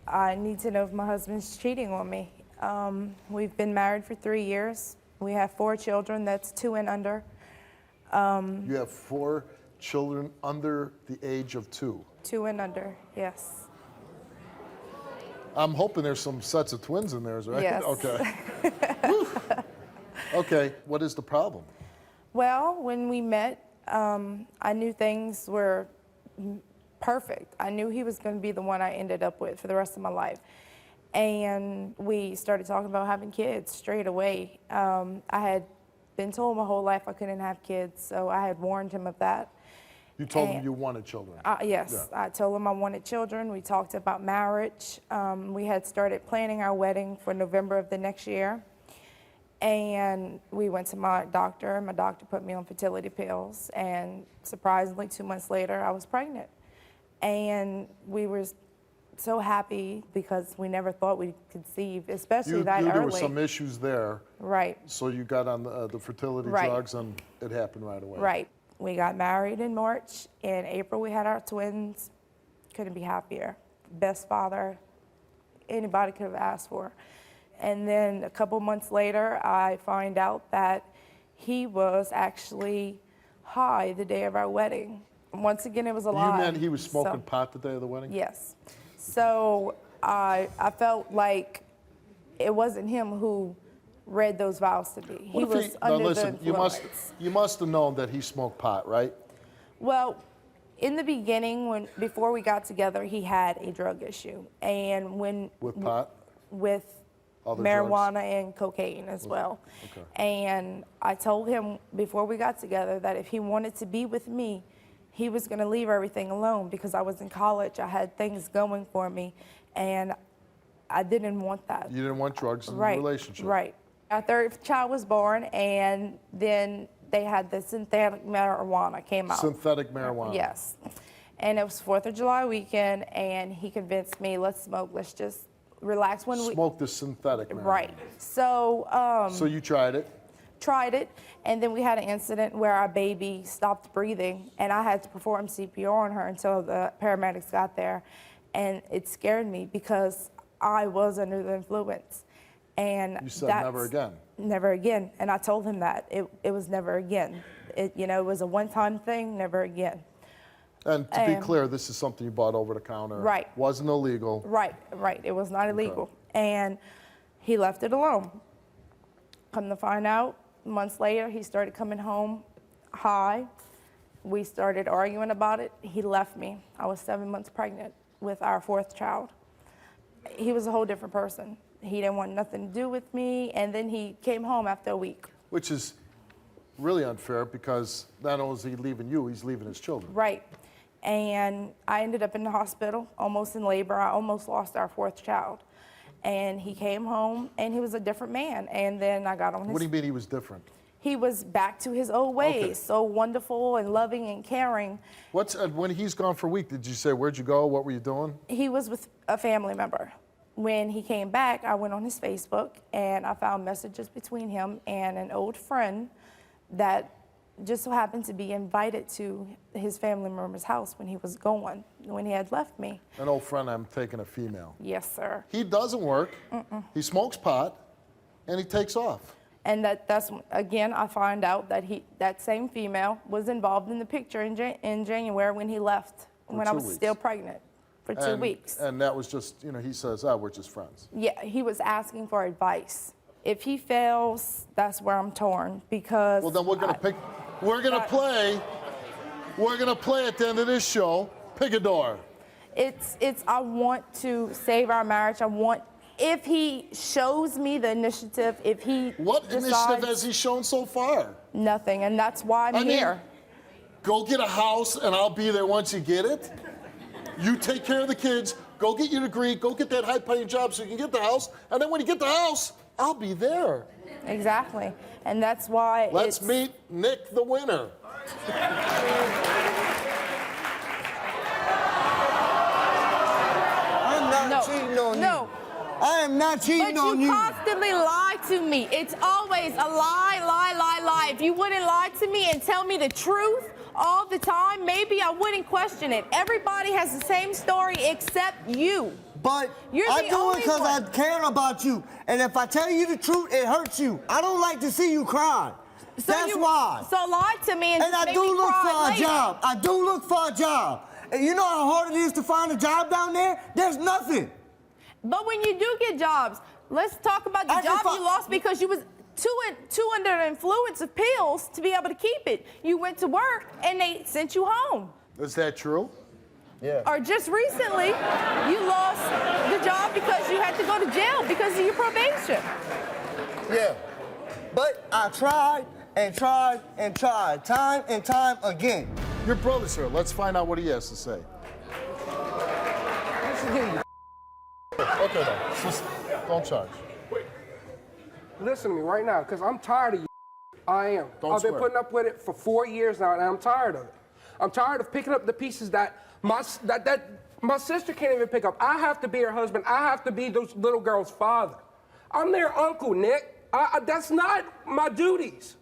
I need to know if my husband's cheating on me. We've been married for 3 years. We have 4 children, that's 2 and under. You have 4 children under the age of 2. 2 and under, yes. I'm hoping there's some sets of twins in there, right? Yes. Okay. Okay, what is the problem? Well, when we met, I knew things were perfect. I knew he was going to be the one I ended up with for the rest of my life. And we started talking about having kids straight away. I had been told my whole life I couldn't have kids, so I had warned him of that. You told him you wanted children. Yes, yeah. I told him I wanted children. We talked about marriage. We had started planning our wedding for November of the next year. And we went to my doctor, and my doctor put me on fertility pills. And surprisingly, 2 months later, I was pregnant. And we were so happy because we never thought we'd conceive, especially that early. There were some issues there. Right. So you got on the fertility drugs, and it happened right away. Right. We got married in March. In April, we had our twins. Couldn't be happier. Best father anybody could have asked for. And then a couple months later, I find out that he was actually high the day of our wedding. Once again, it was a lie. You meant he was smoking pot the day of the wedding? Yes. So I felt like it wasn't him who read those vows to me. He was under the influence. You must have known that he smoked pot, right? Well, in the beginning, before we got together, he had a drug issue. And with pot? With other marijuana drugs? And cocaine as well. Okay. And I told him before we got together that if he wanted to be with me, he was going to leave everything alone because I was in college. I had things going for me, and I didn't want that. You didn't want drugs in the relationship. Right. Our 3rd child was born, and then they had the synthetic marijuana came out. Synthetic marijuana. Yes. And it was 4th of July weekend, and he convinced me, let's smoke, let's just relax when we smoke the synthetic marijuana. Right. So so you tried it? Tried it, and then we had an incident where our baby stopped breathing, and I had to perform CPR on her until the paramedics got there. And it scared me because I was under the influence. And you said never again. Never again. And I told him that. It was never again. It was a one-time thing, never again. And to be clear, this is something you bought over the counter. Right. Wasn't illegal. Right. It was not illegal. And he left it alone. Come to find out, months later, he started coming home high. We started arguing about it. He left me. I was 7 months pregnant with our 4th child. He was a whole different person. He didn't want nothing to do with me, and then he came home after a week. Which is really unfair because not only is he leaving you, he's leaving his children. Right. And I ended up in the hospital, almost in labor. I almost lost our 4th child. And he came home, and he was a different man. And then I got on his... What do you mean he was different? He was back to his old ways, so wonderful and loving and caring. When he's gone for a week, did you say, where'd you go? What were you doing? He was with a family member. When he came back, I went on his Facebook, and I found messages between him and an old friend that just so happened to be invited to his family member's house when he was gone, when he had left me. An old friend, I'm taking a female. Yes, sir. He doesn't work. He smokes pot, and he takes off. And that's again, I find out that that same female was involved in the picture in January when he left, when I was still pregnant for 2 weeks. And that was just, he says, oh, we're just friends. Yeah, he was asking for advice. If he fails, that's where I'm torn because... Well, then we're going to we're going to play at the end of this show, Pick a Door. I want to save our marriage. If he shows me the initiative, if he What initiative has he shown so far? Nothing, and that's why I'm here. Go get a house, and I'll be there once you get it. You take care of the kids, go get your degree, go get that high-paying job so you can get the house, and then when you get the house, I'll be there. Exactly, and that's why Let's meet Nick the winner. I'm not cheating on you. No. I am not cheating on you. But you constantly lie to me. It's always a lie, lie, lie, lie. If you wouldn't lie to me and tell me the truth, all the time, maybe I wouldn't question it. Everybody has the same story except you. But You're I the do it only because I one. care about you. And if I tell you the truth, it hurts you. I don't like to see you cry. That's why. So lie to me and And just I make do me look cry for a later. job. I do look for a job. And you know how hard it is to find a job down there? There's nothing. But when you do get jobs, let's talk about the I job can you lost because you was too under the influence of pills to be able to keep it. You went to work and they sent you home. Is that true? Yeah. Or just recently, you lost the job because you had to go to jail because of your probation. Yeah. But I tried and tried and tried, time and time again. Your brother's here. Let's find out what he has to say. Okay, then. Just don't charge. Listen to me right now, because I'm tired of you. I am. Don't I've been swear. putting up with it for 4 years now, and I'm tired of it. I'm tired of picking up the pieces that my sister can't even pick up. I have to be her husband. I have to be those little girls' father. I'm their uncle, Nick. That's not my duties.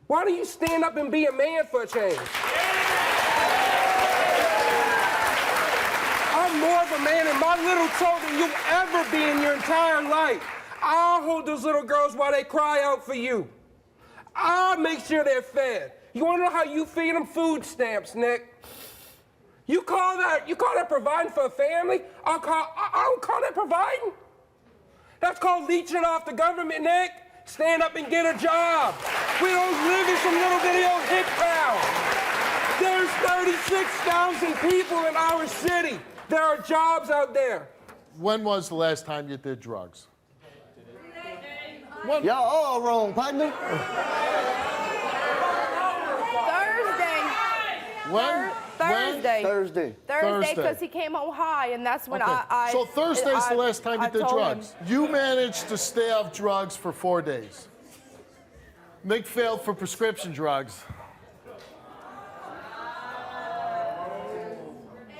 Why don't you stand up and be a man for a change? I'm more of a man in my little toe than you'll ever be in your entire life. I'll hold those little girls while they cry out for you. I'll make sure they're fed. You wanna know how you feed them? Food stamps, Nick. You call that providing for a family? I don't call that providing. That's called leeching off the government, Nick. Stand up and get a job. We don't live in some little bitty old hick town. There's 36,000 people in our city. There are jobs out there. When was the last time you did drugs? Y'all all wrong, partner. Thursday. When? Thursday. Thursday. Thursday, because he came home high, and that's when So Thursday's the last time you did told drugs. him. You managed to stay off drugs for 4 days. Nick failed for prescription drugs.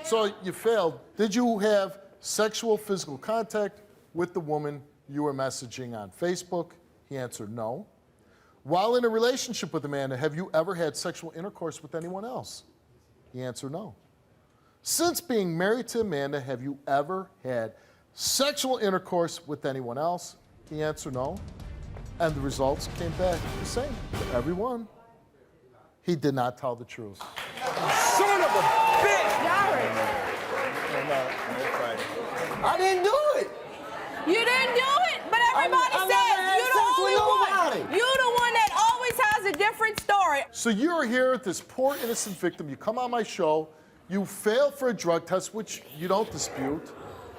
So you failed. Did you have sexual physical contact with the woman you were messaging on Facebook? He answered no. While in a relationship with Amanda, have you ever had sexual intercourse with anyone else? He answered no. Since being married to Amanda, have you ever had sexual intercourse with anyone else? He answered no. And the results came back the same for everyone. He did not tell the truth. Son of a bitch! I didn't do it. You didn't do it, but everybody I says never had you're the sex only with one. nobody. You're the one that always has a different story. So you're here at this poor innocent victim. You come on my show. You fail for a drug test, which you don't dispute.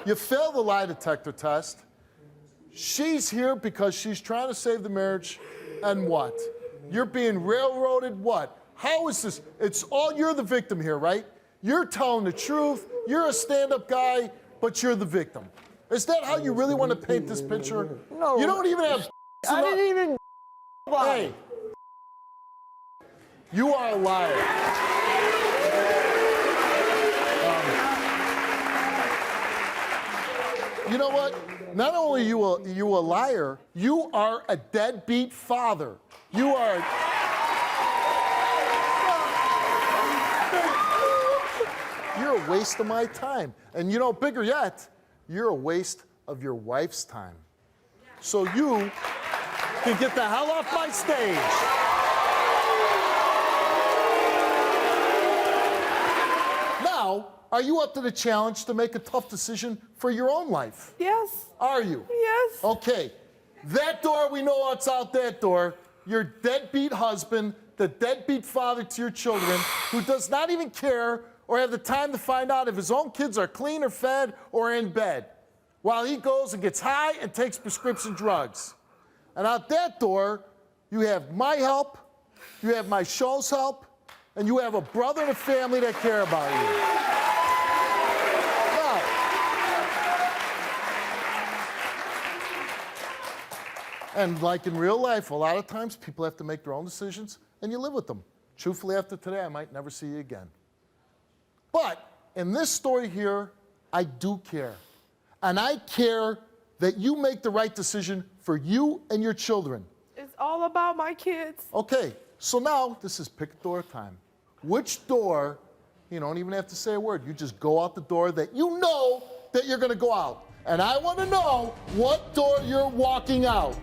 You fail the lie detector test. She's here because she's trying to save the marriage. And what? You're being railroaded. What? How is this? It's all, you're the victim here, right? You're telling the truth. You're a stand-up guy, but you're the victim. Is that how you really want to paint this picture? No. You don't even have. I didn't even. Hey, you are a liar. You know what? Not only are you a liar, you are a deadbeat father. You are. You're a waste of my time. And you know, bigger yet, you're a waste of your wife's time. So you can get the hell off my stage. Now, are you up to the challenge to make a tough decision for your own life? Yes. Are you? Yes. Okay. That door, we know what's out that door. Your deadbeat husband, the deadbeat father to your children, who does not even care or have the time to find out if his own kids are clean or fed or in bed, while he goes and gets high and takes prescription drugs. And out that door, you have my help, you have my show's help, and you have a brother and a family that care about you. And like in real life, a lot of times people have to make their own decisions, and you live with them. Truthfully, after today, I might never see you again. But in this story here, I do care. And I care that you make the right decision for you and your children. It's all about my kids. Okay, so now this is pick a door time. which door, you don't even have to say a word, you just go out the door that you know that you're gonna go out. And I wanna know what door you're walking out.